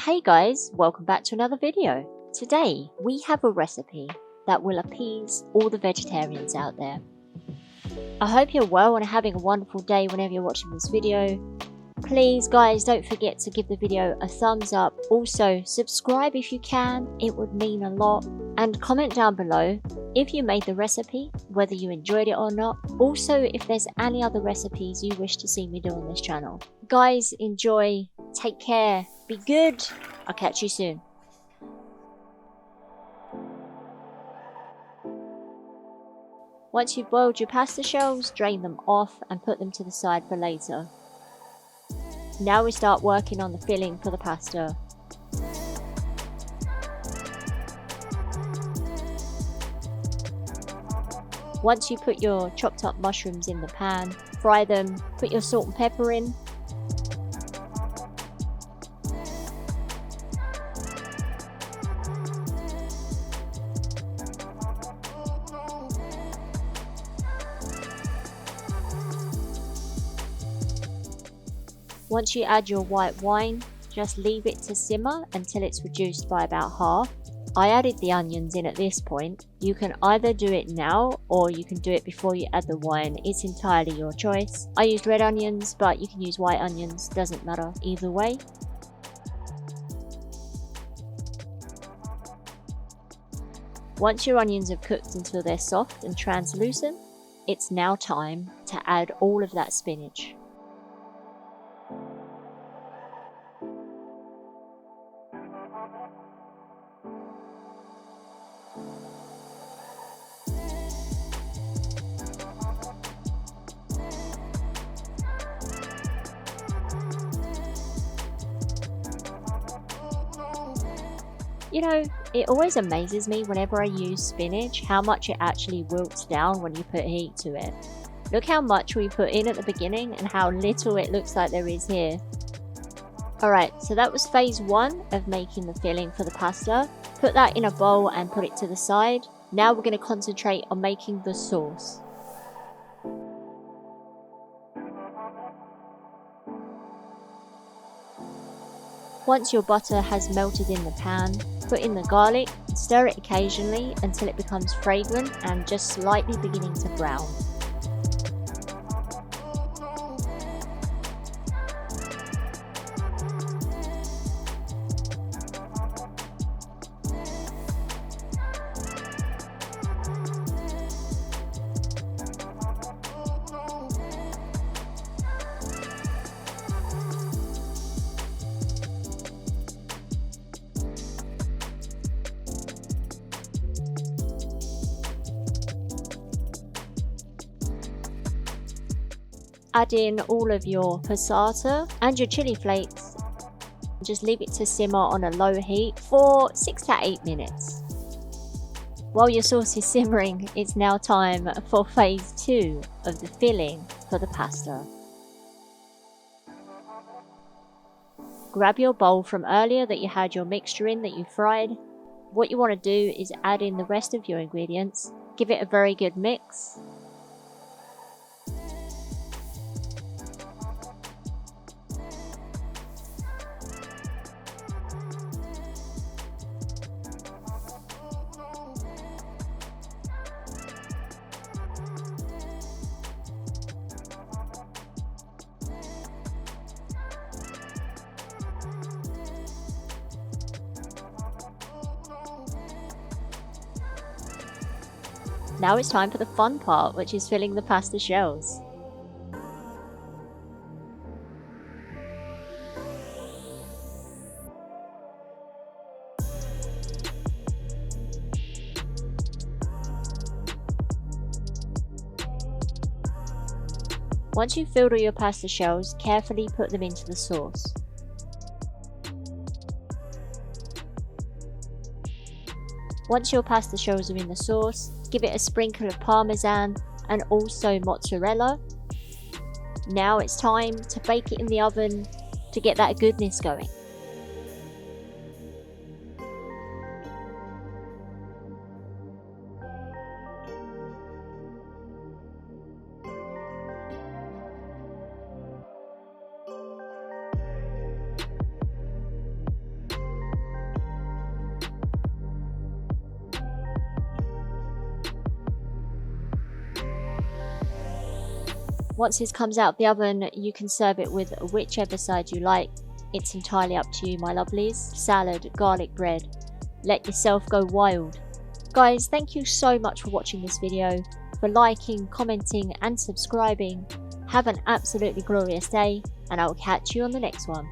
Hey guys, welcome back to another video. Today we have a recipe that will appease all the vegetarians out there. I hope you're well and having a wonderful day whenever you're watching this video. Please guys, don't forget to give the video a thumbs up. Also subscribe if you can, it would mean a lot. And comment down below if you made the recipe, whether you enjoyed it or not. Also if there's any other recipes you wish to see me do on this channel. Guys, enjoy, take care, be good. I'll catch you soon. Once you've boiled your pasta shells, drain them off and put them to the side for later. Now we start working on the filling for the pasta. Once you put your chopped up mushrooms in the pan, fry them, put your salt and pepper in. Once you add your white wine, just leave it to simmer until it's reduced by about half. I added the onions in at this point. You can either do it now or you can do it before you add the wine. It's entirely your choice. I used red onions, but you can use white onions, doesn't matter either way. Once your onions have cooked until they're soft and translucent, it's now time to add all of that spinach. You know, it always amazes me whenever I use spinach how much it actually wilts down when you put heat to it. Look how much we put in at the beginning and how little it looks like there is here. Alright, so that was phase 1 of making the filling for the pasta. Put that in a bowl and put it to the side. Now we're going to concentrate on making the sauce. Once your butter has melted in the pan, put in the garlic and stir it occasionally until it becomes fragrant and just slightly beginning to brown. Add in all of your passata and your chili flakes. Just leave it to simmer on a low heat for 6 to 8 minutes. While your sauce is simmering, it's now time for phase 2 of the filling for the pasta. Grab your bowl from earlier that you had your mixture in that you fried. What you want to do is add in the rest of your ingredients. Give it a very good mix. Now it's time for the fun part, which is filling the pasta shells. Once you've filled all your pasta shells, carefully put them into the sauce. Once your pasta shells are in the sauce, give it a sprinkle of parmesan and also mozzarella. Now it's time to bake it in the oven to get that goodness going. Once this comes out of the oven, you can serve it with whichever side you like. It's entirely up to you, my lovelies. Salad, garlic bread. Let yourself go wild. Guys, thank you so much for watching this video, for liking, commenting and subscribing. Have an absolutely glorious day, and I will catch you on the next one.